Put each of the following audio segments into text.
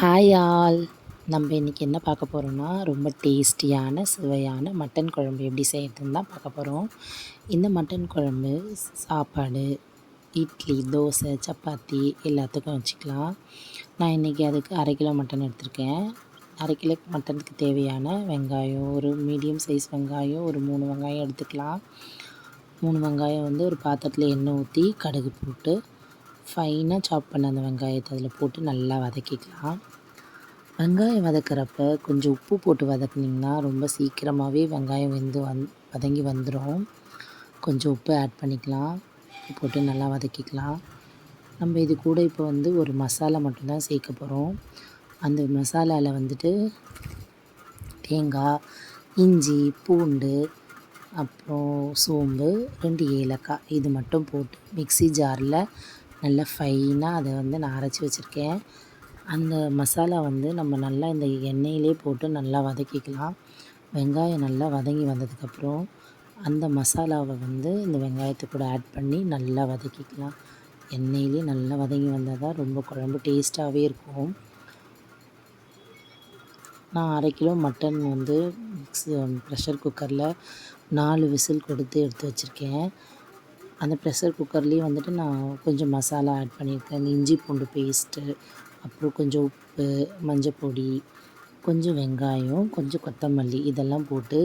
Hi all. நம்ம இன்றைக்கி என்ன பார்க்க போகிறோம்னா, ரொம்ப டேஸ்டியான சுவையான மட்டன் குழம்பு எப்படி செய்கிறதுன்னு தான் பார்க்க போகிறோம். இந்த மட்டன் குழம்பு சாப்பாடு, இட்லி, தோசை, சப்பாத்தி எல்லாத்துக்கும் வச்சுக்கலாம். நான் இன்றைக்கி அதுக்கு 1/2 கிலோ மட்டன் எடுத்திருக்கேன். 1/2 கிலோ மட்டனுக்கு தேவையான வெங்காயம், ஒரு மீடியம் சைஸ் வெங்காயம், ஒரு 3 வெங்காயம் எடுத்துக்கலாம். 3 வெங்காயம் வந்து ஒரு பாத்திரத்தில் எண்ணெய் ஊற்றி கடுகு போட்டு ஃபைனாக சாப் பண்ண அந்த வெங்காயத்தை அதில் போட்டு நல்லா வதக்கிக்கலாம். வெங்காயம் வதக்கிறப்ப கொஞ்சம் உப்பு போட்டு வதக்குனிங்கன்னா ரொம்ப சீக்கிரமாகவே வெங்காயம் வெந்து வதங்கி வந்துடும். கொஞ்சம் உப்பு ஆட் பண்ணிக்கலாம். போட்டு நல்லா வதக்கிக்கலாம். நம்ம இது கூட இப்போ வந்து ஒரு மசாலா மட்டும்தான் சேர்க்க போகிறோம். அந்த மசாலாவில் வந்துட்டு தேங்காய், இஞ்சி, பூண்டு, அப்புறம் சோம்பு, 2 ஏலக்காய் இது மட்டும் போட்டு மிக்ஸி ஜாரில் நல்லா ஃபைனாக அதை வந்து நான் அரைச்சி வச்சுருக்கேன். அந்த மசாலா வந்து நம்ம நல்லா இந்த எண்ணெயிலே போட்டு நல்லா வதக்கிக்கலாம். வெங்காயம் நல்லா வதங்கி வந்ததுக்கப்புறம் அந்த மசாலாவை வந்து இந்த வெங்காயத்தை கூட ஆட் பண்ணி நல்லா வதக்கிக்கலாம். எண்ணெயிலே நல்லா வதங்கி வந்தால் தான் ரொம்ப குழம்பு டேஸ்ட்டாகவே இருக்கும். நான் 1/2 கிலோ மட்டன் வந்து ப்ரெஷர் குக்கரில் 4 விசில் கொடுத்து எடுத்து வச்சுருக்கேன். அந்த ப்ரெஷர் குக்கர்லேயே வந்துட்டு நான் கொஞ்சம் மசாலா ஆட் பண்ணியிருக்கேன். இந்த இஞ்சி பூண்டு பேஸ்ட்டு, அப்புறம் கொஞ்சம் உப்பு, மஞ்சப்பொடி, கொஞ்சம் வெங்காயம், கொஞ்சம் கொத்தமல்லி இதெல்லாம் போட்டு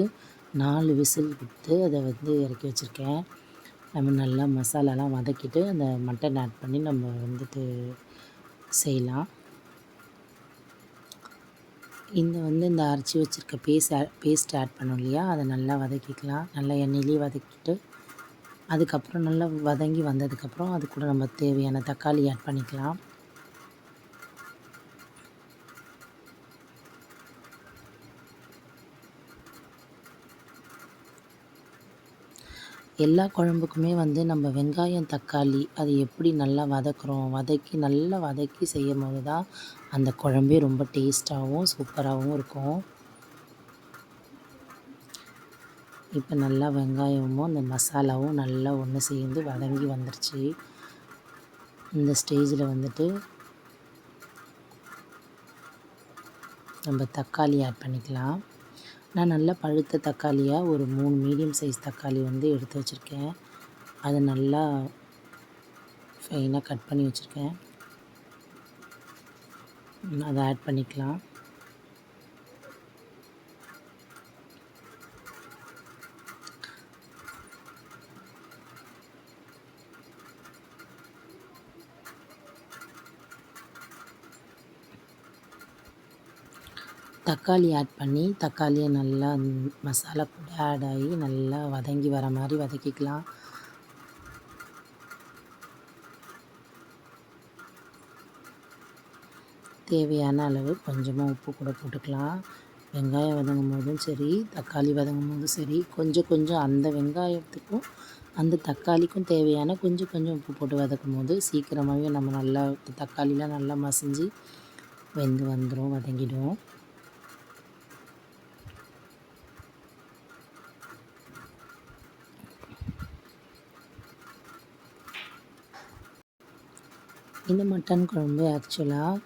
4 விசில் கொடுத்து அதை வந்து இறக்கி வச்சுருக்கேன். நம்ம நல்லா மசாலாலாம் வதக்கிட்டு அந்த மட்டன் ஆட் பண்ணி நம்ம வந்துட்டு செய்யலாம். இந்த அரைச்சி வச்சுருக்க பேஸ்ட் ஆட் பண்ணோம் இல்லையா, அதை நல்லா வதக்கிக்கலாம். நல்லா எண்ணெயிலே வதக்கிட்டு அதுக்கப்புறம் நல்லா வதங்கி வந்ததுக்கப்புறம் அது கூட நம்ம தேவையான தக்காளி ஆட் பண்ணிக்கலாம். எல்லா குழம்புக்குமே வந்து நம்ம வெங்காயம், தக்காளி அது எப்படி நல்லா நல்லா வதக்கி செய்யும்போது தான் அந்த குழம்பே ரொம்ப டேஸ்ட்டாகவும் சூப்பராகவும் இருக்கும். இப்போ நல்லா வெங்காயமும் அந்த மசாலாவும் நல்லா ஒன்று சேர்ந்து வதங்கி வந்துருச்சு. இந்த ஸ்டேஜில் வந்துட்டு நம்ம தக்காளி ஆட் பண்ணிக்கலாம். நான் நல்லா பழுத்த தக்காளியாக ஒரு 3 மீடியம் சைஸ் தக்காளி வந்து எடுத்து வச்சுருக்கேன். அதை நல்லா ஃபைனாக கட் பண்ணி வச்சுருக்கேன். அதை ஆட் பண்ணிக்கலாம். தக்காளி ஆட் பண்ணி தக்காளியை நல்லா மசாலா கூட ஆட் ஆகி நல்லா வதங்கி வர மாதிரி வதக்கிக்கலாம். தேவையான அளவு கொஞ்சமாக உப்பு கூட போட்டுக்கலாம். வெங்காயம் வதங்கும் போதும் சரி, தக்காளி வதங்கும் போதும் சரி, கொஞ்சம் கொஞ்சம் அந்த வெங்காயத்துக்கும் அந்த தக்காளிக்கும் தேவையான கொஞ்சம் கொஞ்சம் உப்பு போட்டு வதக்கும் போது சீக்கிரமாகவே நம்ம நல்லா தக்காளிலாம் நல்லா மசிஞ்சு வெந்து வந்துடும், வதங்கிடும். இந்த மட்டன் குழம்பு ஆக்சுவலாக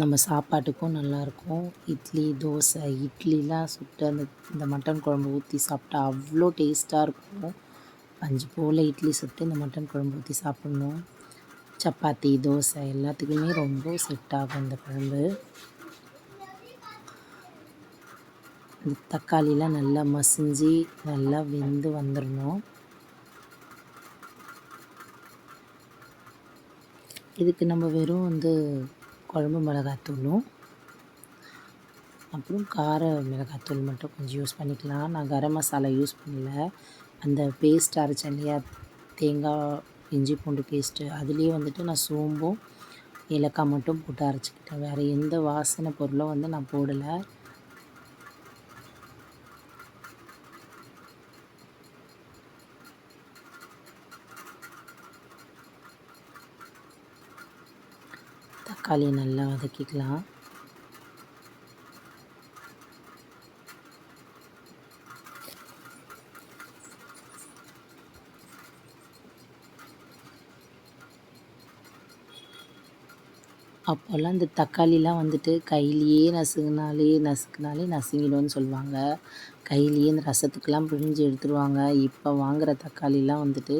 நம்ம சாப்பாட்டுக்கும் நல்லாயிருக்கும். இட்லி, தோசை, இட்லிலாம் சுட்டு இந்த மட்டன் குழம்பு ஊற்றி சாப்பிட்டா அவ்வளோ டேஸ்ட்டாக இருக்கும். பஞ்சு போல் இட்லி சுட்டு இந்த மட்டன் குழம்பு ஊற்றி சாப்பிட்ணும். சப்பாத்தி, தோசை எல்லாத்துக்குமே ரொம்ப செட் ஆகும் இந்த குழம்பு. இந்த தக்காளிலாம் நல்லா மசிஞ்சு நல்லா வெந்து வந்துடணும். இதுக்கு நம்ம வெறும் வந்து குழம்பு மிளகாத்தூளும் அப்புறம் கார மிளகாத்தூள் மட்டும் கொஞ்சம் யூஸ் பண்ணிக்கலாம். நான் கரம் மசாலா யூஸ் பண்ணல. அந்த பேஸ்ட் அரைச்சேன் இல்லையா, தேங்காய், இஞ்சி பூண்டு பேஸ்ட்டு, அதுலேயே வந்துட்டு நான் சோம்பும் ஏலக்காய் மட்டும் போட்டு அரைச்சிக்கிட்டேன். வேறு எந்த வாசனை பொருளும் வந்து நான் போடலை. தக்காளியை நல்லா வதக்கிக்கலாம். அப்போல்லாம் இந்த தக்காளிலாம் வந்துட்டு கையிலேயே நசுக்குனாலே நசுங்கிடும்னு சொல்லுவாங்க. கையிலேயே இந்த ரசத்துக்கெலாம் பிழிஞ்சு எடுத்துருவாங்க. இப்போ வாங்குகிற தக்காளிலாம் வந்துட்டு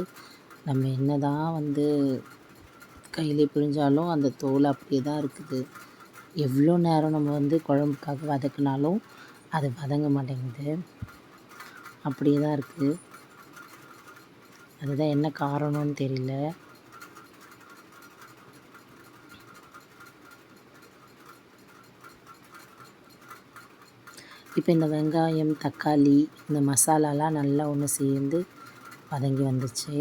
நம்ம என்ன தான் வந்து கையிலே பிழிஞ்சாலும் அந்த தோல் அப்படியே தான் இருக்குது. எவ்வளோ நேரம் நம்ம வந்து குழம்புக்காக வதக்குனாலும் அது வதங்க மாட்டேங்குது. அப்படியே தான் இருக்குது. அதுதான் என்ன காரணம்னு தெரியல. இப்போ இந்த வெங்காயம், தக்காளி, இந்த மசாலாலாம் நல்லா ஒன்று சேர்ந்து வதங்கி வந்துச்சு.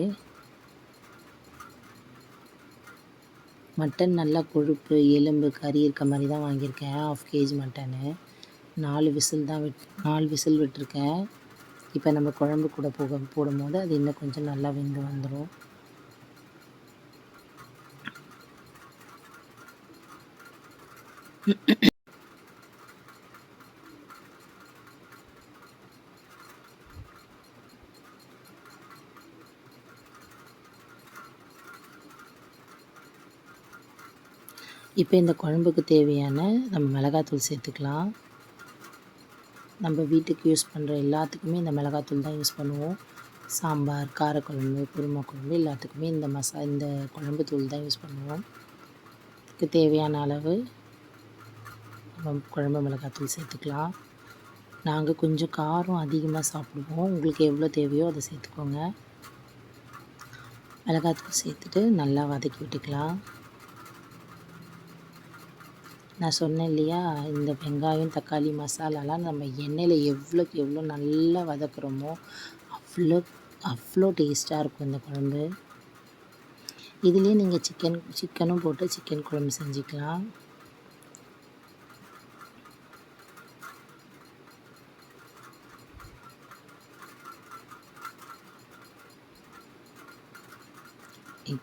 மட்டன் நல்லா கொழுப்பு, எலும்பு, கறி இருக்க மாதிரி தான் வாங்கியிருக்கேன். 1/2 kg மட்டனு. 4 விசில் விட்டுருக்கேன். இப்போ நம்ம குழம்பு கூட போடும்போது அது இன்னும் கொஞ்சம் நல்லா வெந்து வந்துடும். இப்போ இந்த குழம்புக்கு தேவையான நம்ம மிளகாத்தூள் சேர்த்துக்கலாம். நம்ம வீட்டுக்கு யூஸ் பண்ணுற எல்லாத்துக்குமே இந்த மிளகாத்தூள் தான் யூஸ் பண்ணுவோம். சாம்பார், காரக்குழம்பு, குருமா குழம்பு எல்லாத்துக்குமே இந்த குழம்பு தூள் தான் யூஸ் பண்ணுவோம். இதுக்கு தேவையான அளவு நம்ம குழம்பு மிளகாத்தூள் சேர்த்துக்கலாம். நாங்கள் கொஞ்சம் காரம் அதிகமாக சாப்பிடுவோம். உங்களுக்கு எவ்வளோ தேவையோ அதை சேர்த்துக்கோங்க. மிளகாத்தூள் சேர்த்துட்டு நல்லா வதக்கி விட்டுக்கலாம். நான் சொன்னேன் இல்லையா, இந்த வெங்காயம், தக்காளி மசாலாலாம் நம்ம எண்ணெயில் எவ்வளோக்கு எவ்வளோ நல்லா வதக்குறோமோ அவ்வளோ டேஸ்ட்டாக இருக்கும் இந்த குழம்பு. இதுலேயே நீங்கள் சிக்கனும் போட்டு சிக்கன் குழம்பு செஞ்சுக்கலாம்.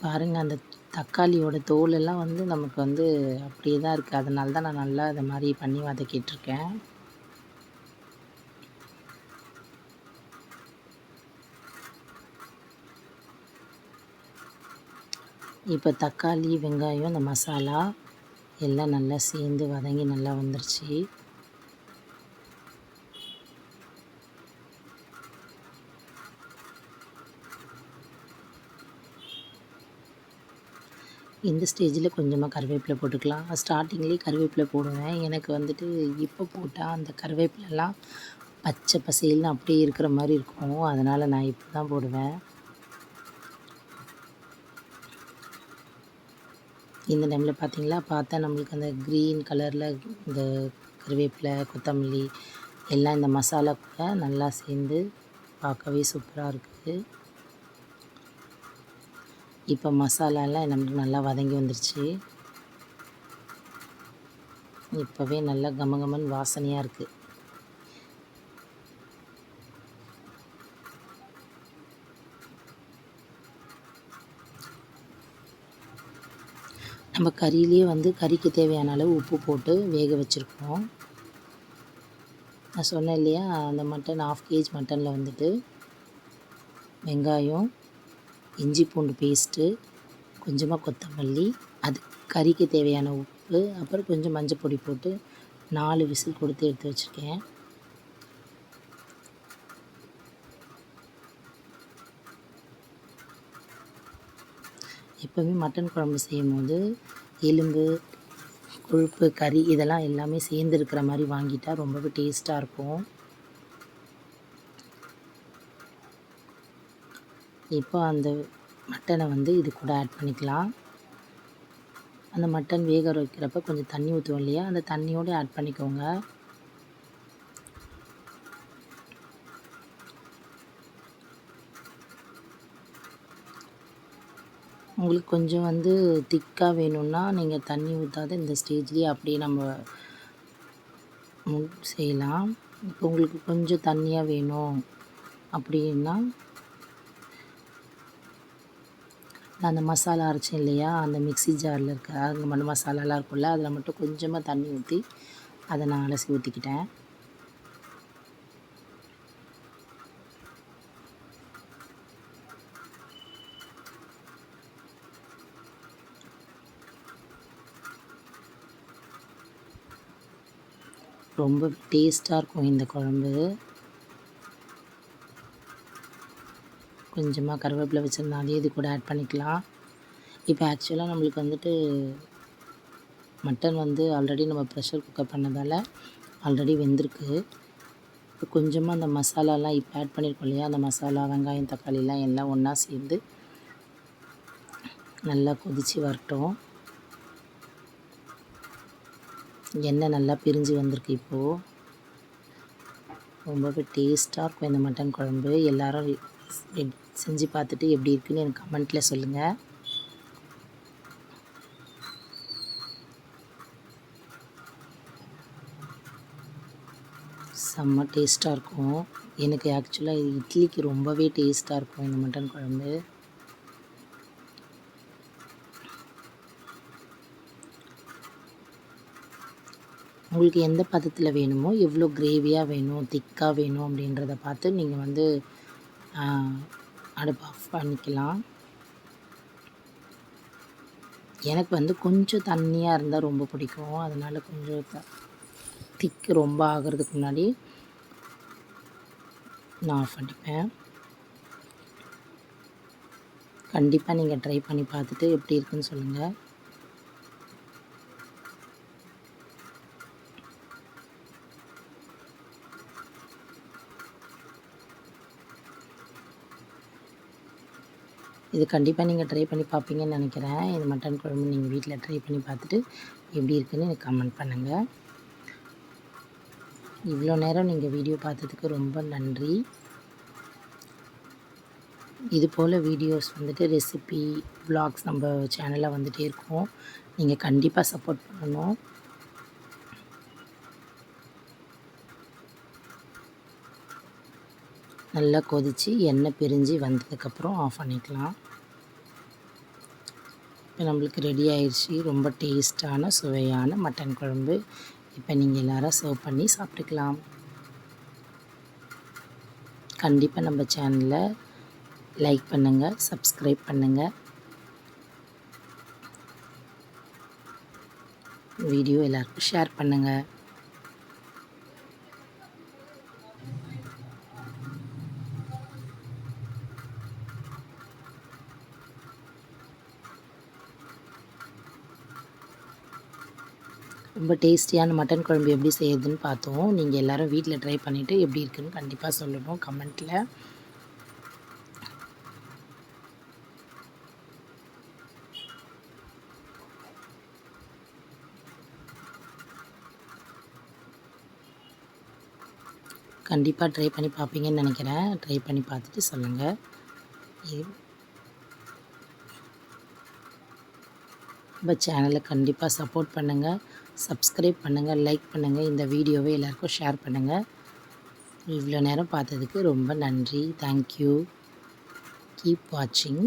பாருங்கள், அந்த தக்காளியோட தோலெல்லாம் வந்து நமக்கு வந்து அப்படியே தான் இருக்குது. அதனால தான் நான் நல்லா இதை மாதிரி பண்ணி வதக்கிட்டுருக்கேன். இப்போ தக்காளி, வெங்காயம், இந்த மசாலா எல்லாம் நல்லா சேர்ந்து வதங்கி நல்லா வந்துருச்சு. இந்த ஸ்டேஜில் கொஞ்சமாக கருவேப்பிலை போட்டுக்கலாம். ஸ்டார்டிங்லேயே கருவேப்பிலை போடுவேன். எனக்கு வந்துட்டு இப்போ போட்டால் அந்த கருவேப்பிலெலாம் பச்சை பசேல்னு அப்படியே இருக்கிற மாதிரி இருக்கும். அதனால் நான் இப்போ தான் போடுவேன். இந்த டைமில் பார்த்தா நம்மளுக்கு அந்த க்ரீன் கலரில் இந்த கருவேப்பிலை, கொத்தமல்லி எல்லாம் இந்த மசாலா கூட நல்லா சேர்ந்து பார்க்கவே சூப்பராக இருக்குது. இப்போ மசாலாலாம் நமக்கு நல்லா வதங்கி வந்துருச்சு. இப்போவே நல்லா கமகமன்னு வாசனையாக இருக்குது. நம்ம கறியிலே வந்து கறிக்கு தேவையான அளவு உப்பு போட்டு வேக வச்சுருக்கோம். நான் சொன்னேன் இல்லையா, அந்த மட்டன் 1/2 kg மட்டனில் வந்துட்டு வெங்காயம், இஞ்சி பூண்டு பேஸ்ட்டு, கொஞ்சமாக கொத்தமல்லி, அது கறிக்கு தேவையான உப்பு, அப்புறம் கொஞ்சம் மஞ்சள் பொடி போட்டு 4 விசில் கொடுத்து எடுத்து வச்சுருக்கேன். எப்போவுமே மட்டன் குழம்பு செய்யும்போது எலும்பு, கொழுப்பு, கறி இதெல்லாம் எல்லாமே சேர்ந்து இருக்கிற மாதிரி வாங்கிட்டா ரொம்பவே டேஸ்ட்டாக இருக்கும். இப்போ அந்த மட்டனை வந்து இது கூட ஆட் பண்ணிக்கலாம். அந்த மட்டன் வேக வைக்கிறப்ப கொஞ்சம் தண்ணி ஊற்றுவோம் இல்லையா, அந்த தண்ணியோடு ஆட் பண்ணிக்கோங்க. உங்களுக்கு கொஞ்சம் வந்து திக்காக வேணும்னா நீங்கள் தண்ணி ஊற்றாத இந்த ஸ்டேஜ்லேயே அப்படியே நம்ம செய்யலாம். இப்போ உங்களுக்கு கொஞ்சம் தண்ணியாக வேணும் அப்படின்னா, நான் அந்த மசாலா அரைச்சேன் இல்லையா, அந்த மிக்ஸி ஜாரில் இருக்க அங்கே மட்டும் மசாலாலாம் இருக்கும்ல, அதில் மட்டும் கொஞ்சமாக தண்ணி ஊற்றி அதை நான் அலசி ஊற்றிக்கிட்டேன். ரொம்ப டேஸ்ட்டாக இருக்கும் இந்த குழம்பு. கொஞ்சமாக கருவேப்பிலை வச்சுருந்தாலே இது கூட ஆட் பண்ணிக்கலாம். இப்போ ஆக்சுவலாக நம்மளுக்கு வந்துட்டு மட்டன் வந்து ஆல்ரெடி நம்ம ப்ரெஷர் குக்கர் பண்ணதால் ஆல்ரெடி வெந்திருக்கு. இப்போ கொஞ்சமாக அந்த மசாலாலாம் இப்போ ஆட் பண்ணியிருக்கோம் இல்லையா, அந்த மசாலா, வெங்காயம், தக்காளிலாம் எல்லாம் ஒன்றா சேர்ந்து நல்லா கொதித்து வரட்டும். எண்ணெய் நல்லா பிரிஞ்சு வந்திருக்கு இப்போது. ரொம்பவே டேஸ்ட்டாக இருக்கும் இந்த மட்டன் குழம்பு. எல்லோரும் செஞ்சு பார்த்துட்டு எப்படி இருக்குன்னு எனக்கு கமெண்ட்டில் சொல்லுங்கள். செம்ம டேஸ்ட்டாக இருக்கும். எனக்கு ஆக்சுவலாக இட்லிக்கு ரொம்பவே டேஸ்ட்டாக இருக்கும் இந்த மட்டன் குழம்பு. உங்களுக்கு எந்த பதத்தில் வேணுமோ, எவ்வளோ கிரேவியாக வேணும், திக்காக வேணும் அப்படின்றத பார்த்து நீங்கள் வந்து அடுப்பு ஆஃப் பண்ணிக்கலாம். எனக்கு வந்து கொஞ்சம் தண்ணியாக இருந்தால் ரொம்ப பிடிக்கும். அதனால் கொஞ்சம் திக்கு ரொம்ப ஆகிறதுக்கு முன்னாடி நான் ஆஃப் பண்ணிப்பேன். கண்டிப்பாக நீங்கள் ட்ரை பண்ணி பார்த்துட்டு எப்படி இருக்குன்னு சொல்லுங்கள். இது கண்டிப்பாக நீங்கள் ட்ரை பண்ணி பார்ப்பீங்கன்னு நினைக்கிறேன். இது மட்டன் குழம்பு நீங்கள் வீட்டில் ட்ரை பண்ணி பார்த்துட்டு எப்படி இருக்குன்னு எனக்கு கமெண்ட் பண்ணுங்கள். இவ்வளோ நேரம் நீங்கள் வீடியோ பார்த்ததுக்கு ரொம்ப நன்றி. இது போல் வீடியோஸ் வந்துட்டு ரெசிபி வ்ளாக்ஸ் நம்ம சேனலில் வந்துகிட்டே இருக்கும். நீங்கள் கண்டிப்பாக சப்போர்ட் பண்ணணும். நல்லா கொதித்து எண்ணெய் பிரிஞ்சு வந்ததுக்கப்புறம் ஆஃப் பண்ணிக்கலாம். இப்போ நம்மளுக்கு ரெடி ஆயிடுச்சு ரொம்ப டேஸ்ட்டான சுவையான மட்டன் குழம்பு. இப்போ நீங்கள் எல்லோரும் சர்வ் பண்ணி சாப்பிட்டுக்கலாம். கண்டிப்பாக நம்ம சேனலை லைக் பண்ணுங்கள், சப்ஸ்கிரைப் பண்ணுங்கள். வீடியோ எல்லாருக்கும் ஷேர் பண்ணுங்கள். ரொம்ப டேஸ்டியான மட்டன் குழம்பு எப்படி செய்யுதுன்னு பார்த்தோம். நீங்கள் எல்லோரும் வீட்டில் ட்ரை பண்ணிவிட்டு எப்படி இருக்குன்னு கண்டிப்பாக சொல்லணும் கமெண்ட்டில். கண்டிப்பாக ட்ரை பண்ணி பார்ப்பீங்கன்னு நினைக்கிறேன். ட்ரை பண்ணி பார்த்துட்டு சொல்லுங்கள். நம்ம சேனலை கண்டிப்பாக சப்போர்ட் பண்ணுங்கள், சப்ஸ்கிரைப் பண்ணுங்கள், லைக் பண்ணுங்கள். இந்த வீடியோவை எல்லாருக்கும் ஷேர் பண்ணுங்கள். இவ்வளோ நேரம் பார்த்ததுக்கு ரொம்ப நன்றி. தேங்க்யூ. கீப் வாட்சிங்.